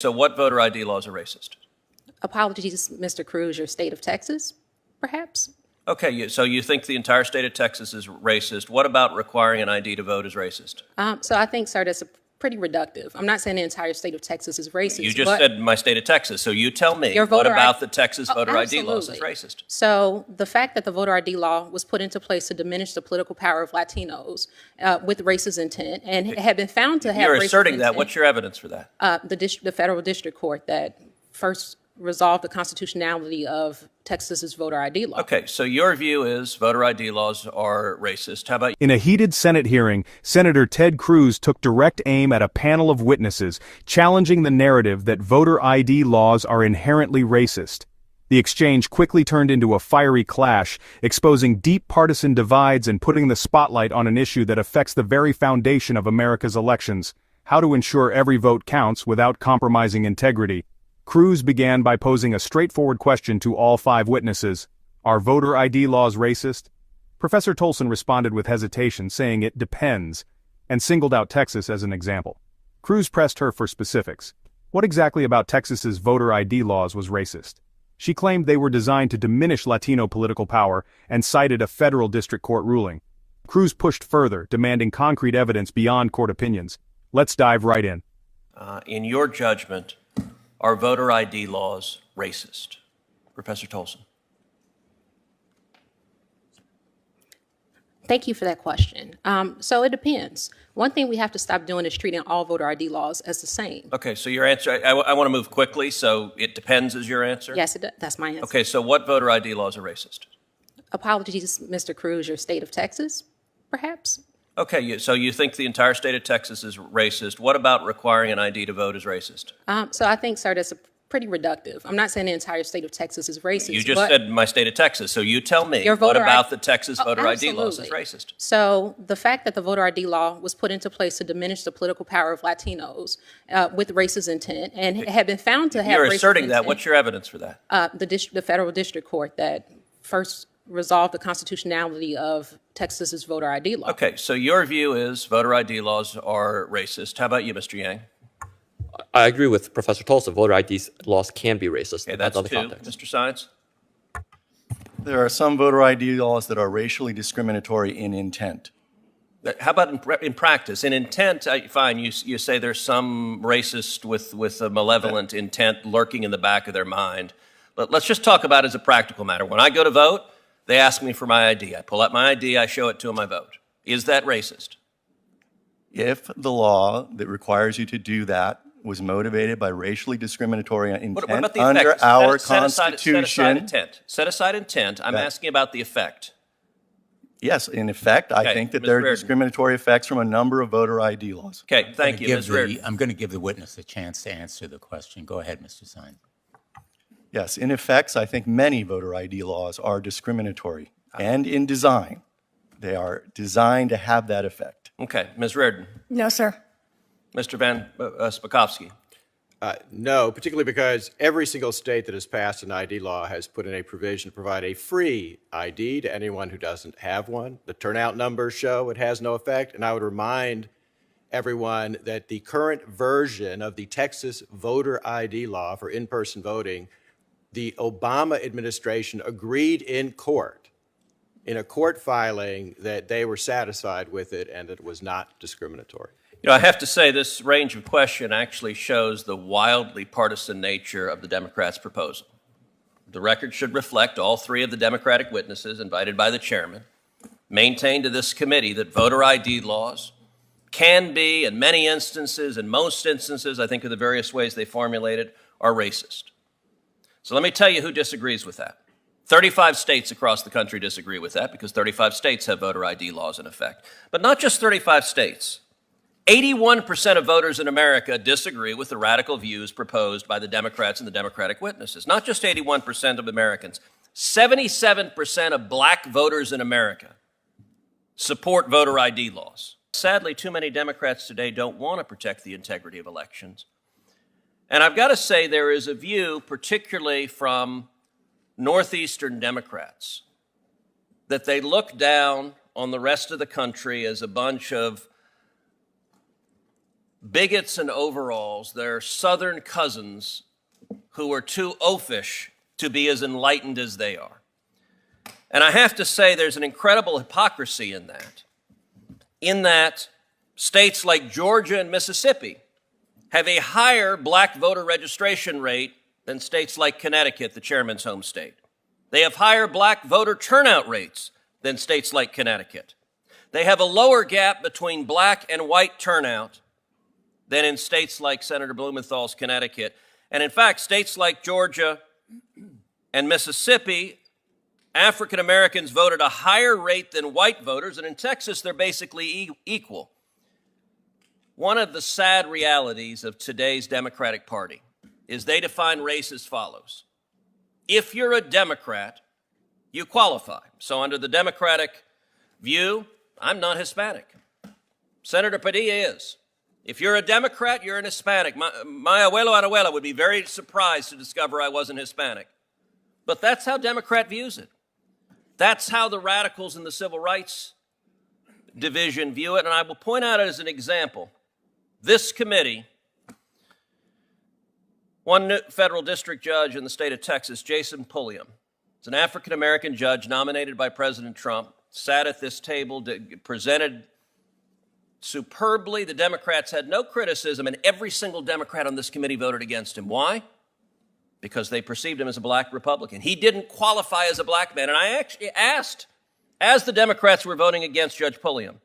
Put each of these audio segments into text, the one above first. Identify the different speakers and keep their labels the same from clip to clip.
Speaker 1: So what voter ID laws are racist?
Speaker 2: Apologies, Mr. Cruz, your state of Texas, perhaps?
Speaker 1: Okay, so you think the entire state of Texas is racist. What about requiring an ID to vote is racist?
Speaker 2: So I think, sir, that's pretty reductive. I'm not saying the entire state of Texas is racist.
Speaker 1: You just said my state of Texas, so you tell me, what about the Texas voter ID laws is racist?
Speaker 2: So the fact that the voter ID law was put into place to diminish the political power of Latinos with racist intent and had been found to have
Speaker 1: You're
Speaker 2: racist
Speaker 1: asserting
Speaker 2: intent,
Speaker 1: that. What's your evidence for that?
Speaker 2: The federal district court that first resolved the constitutionality of Texas's voter ID law.
Speaker 1: Okay, so your view is voter ID laws are racist. How about
Speaker 3: In a heated Senate hearing, Senator Ted Cruz took direct aim at a panel of witnesses, challenging the narrative that voter ID laws are inherently racist. The exchange quickly turned into a fiery clash, exposing deep partisan divides and putting the spotlight on an issue that affects the very foundation of America's elections: how to ensure every vote counts without compromising integrity. Cruz began by posing a straightforward question to all 5 witnesses: are voter ID laws racist? Professor Tolson responded with hesitation, saying it depends, and singled out Texas as an example. Cruz pressed her for specifics. What exactly about Texas's voter ID laws was racist? She claimed they were designed to diminish Latino political power and cited a federal district court ruling. Cruz pushed further, demanding concrete evidence beyond court opinions. Let's dive right in.
Speaker 1: in your judgment, are voter ID laws racist? Professor Tolson.
Speaker 2: Thank you for that question. So it depends. One thing we have to stop doing is treating all voter ID laws as the same.
Speaker 1: Okay, so your answer, I want to move quickly, so it depends is your answer?
Speaker 2: Yes, that's my answer.
Speaker 1: Okay, so what voter ID laws are racist?
Speaker 2: Apologies, Mr. Cruz, your state of Texas, perhaps?
Speaker 1: Okay, so you think the entire state of Texas is racist. What about requiring an ID to vote is racist?
Speaker 2: So I think, sir, that's pretty reductive. I'm not saying the entire state of Texas is racist.
Speaker 1: You just said my state of Texas, so you tell me, what about the Texas voter ID laws is racist?
Speaker 2: So the fact that the voter ID law was put into place to diminish the political power of Latinos with racist intent and had been found to have
Speaker 1: You're
Speaker 2: racist
Speaker 1: asserting
Speaker 2: intent.
Speaker 1: that. What's your evidence for that?
Speaker 2: The federal district court that first resolved the constitutionality of Texas's voter ID law.
Speaker 1: Okay, so your view is voter ID laws are racist. How about you, Mr. Yang?
Speaker 4: I agree with Professor Tolson. Voter ID laws can be racist.
Speaker 1: Okay, that's
Speaker 4: other
Speaker 1: two.
Speaker 4: context.
Speaker 1: Mr. Science?
Speaker 5: There are some voter ID laws that are racially discriminatory in intent.
Speaker 1: How about in practice? In intent, fine, you say there's some racist with a malevolent intent lurking in the back of their mind. But let's just talk about it as a practical matter. When I go to vote, they ask me for my ID. I pull out my ID, I show it to them, I vote. Is that racist?
Speaker 5: If the law that requires you to do that was motivated by racially discriminatory intent
Speaker 1: What about the
Speaker 5: under
Speaker 1: effect?
Speaker 5: our
Speaker 1: Set
Speaker 5: Constitution.
Speaker 1: aside intent. Set aside intent. I'm asking about the effect.
Speaker 5: Yes, in effect, I think that there are
Speaker 1: Reardon.
Speaker 5: discriminatory effects from a number of voter ID laws.
Speaker 1: Okay, thank you, Ms. Reardon.
Speaker 6: I'm going to give the witness a chance to answer the question. Go ahead, Mr. Sine.
Speaker 5: Yes, in effects, I think many voter ID laws are discriminatory. And in design, they are designed to have that effect.
Speaker 1: Okay, Ms. Reardon.
Speaker 7: No, sir.
Speaker 1: Mr. Van Spakovsky.
Speaker 8: No, particularly because every single state that has passed an ID law has put in a provision to provide a free ID to anyone who doesn't have one. The turnout numbers show it has no effect, and I would remind everyone that the current version of the Texas voter ID law for in-person voting, the Obama administration agreed in court, in a court filing, that they were satisfied with it and that it was not discriminatory.
Speaker 1: You know, I have to say this range of question actually shows the wildly partisan nature of the Democrats' proposal. The record should reflect all three of the Democratic witnesses invited by the chairman maintained to this committee that voter ID laws can be, in many instances, in most instances, I think of the various ways they formulated, are racist. So let me tell you who disagrees with that. 35 states across the country disagree with that because 35 states have voter ID laws in effect. But not just 35 states. 81% of voters in America disagree with the radical views proposed by the Democrats and the Democratic witnesses. Not just 81% of Americans. 77% of black voters in America support voter ID laws. Sadly, too many Democrats today don't want to protect the integrity of elections. And I've got to say there is a view, particularly from Northeastern Democrats, that they look down on the rest of the country as a bunch of bigots and overalls, their southern cousins who are too oafish to be as enlightened as they are. And I have to say there's an incredible hypocrisy in that states like Georgia and Mississippi have a higher black voter registration rate than states like Connecticut, the chairman's home state. They have higher black voter turnout rates than states like Connecticut. They have a lower gap between black and white turnout than in states like Senator Blumenthal's Connecticut. And in fact, states like Georgia and Mississippi, African Americans vote at a higher rate than white voters, and in Texas, they're basically equal. One of the sad realities of today's Democratic Party is they define race as follows. If you're a Democrat, you qualify. So under the Democratic view, I'm not Hispanic. Senator Padilla is. If you're a Democrat, you're an Hispanic. My abuelo and abuela would be very surprised to discover I wasn't Hispanic. But that's how Democrat views it. That's how the radicals in the civil rights division view it. And I will point out as an example, this committee, one federal district judge in the state of Texas, Jason Pulliam, is an African-American judge nominated by President Trump, sat at this table, presented superbly. The Democrats had no criticism, and every single Democrat on this committee voted against him. Why? Because they perceived him as a black Republican. He didn't qualify as a black man. And I actually asked, as the Democrats were voting against Judge Pulliam,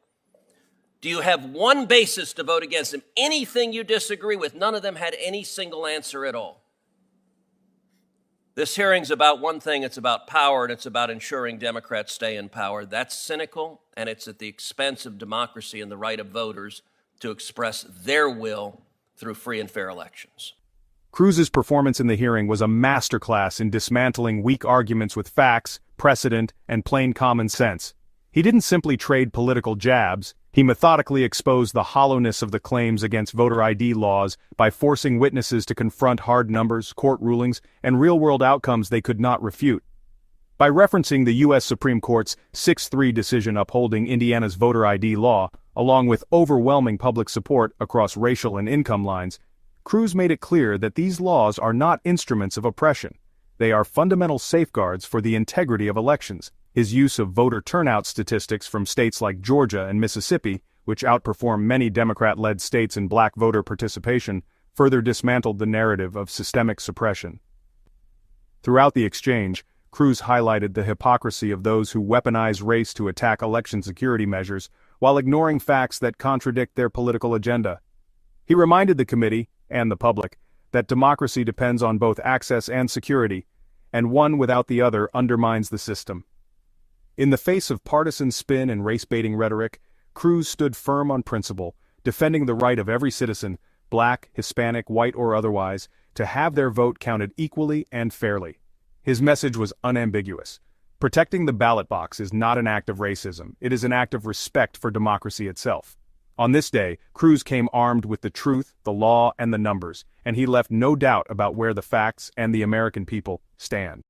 Speaker 1: do you have one basis to vote against him? Anything you disagree with? None of them had any single answer at all. This hearing's about one thing. It's about power, and it's about ensuring Democrats stay in power. That's cynical, and it's at the expense of democracy and the right of voters to express their will through free and fair elections.
Speaker 3: Cruz's performance in the hearing was a masterclass in dismantling weak arguments with facts, precedent, and plain common sense. He didn't simply trade political jabs. He methodically exposed the hollowness of the claims against voter ID laws by forcing witnesses to confront hard numbers, court rulings, and real-world outcomes they could not refute. By referencing the U.S. Supreme Court's 6-3 decision upholding Indiana's voter ID law, along with overwhelming public support across racial and income lines, Cruz made it clear that these laws are not instruments of oppression. They are fundamental safeguards for the integrity of elections. His use of voter turnout statistics from states like Georgia and Mississippi, which outperform many Democrat-led states in black voter participation, further dismantled the narrative of systemic suppression. Throughout the exchange, Cruz highlighted the hypocrisy of those who weaponize race to attack election security measures while ignoring facts that contradict their political agenda. He reminded the committee, and the public, that democracy depends on both access and security, and one without the other undermines the system. In the face of partisan spin and race-baiting rhetoric, Cruz stood firm on principle, defending the right of every citizen, black, Hispanic, white, or otherwise, to have their vote counted equally and fairly. His message was unambiguous. Protecting the ballot box is not an act of racism, it is an act of respect for democracy itself. On this day, Cruz came armed with the truth, the law, and the numbers, and he left no doubt about where the facts and the American people stand.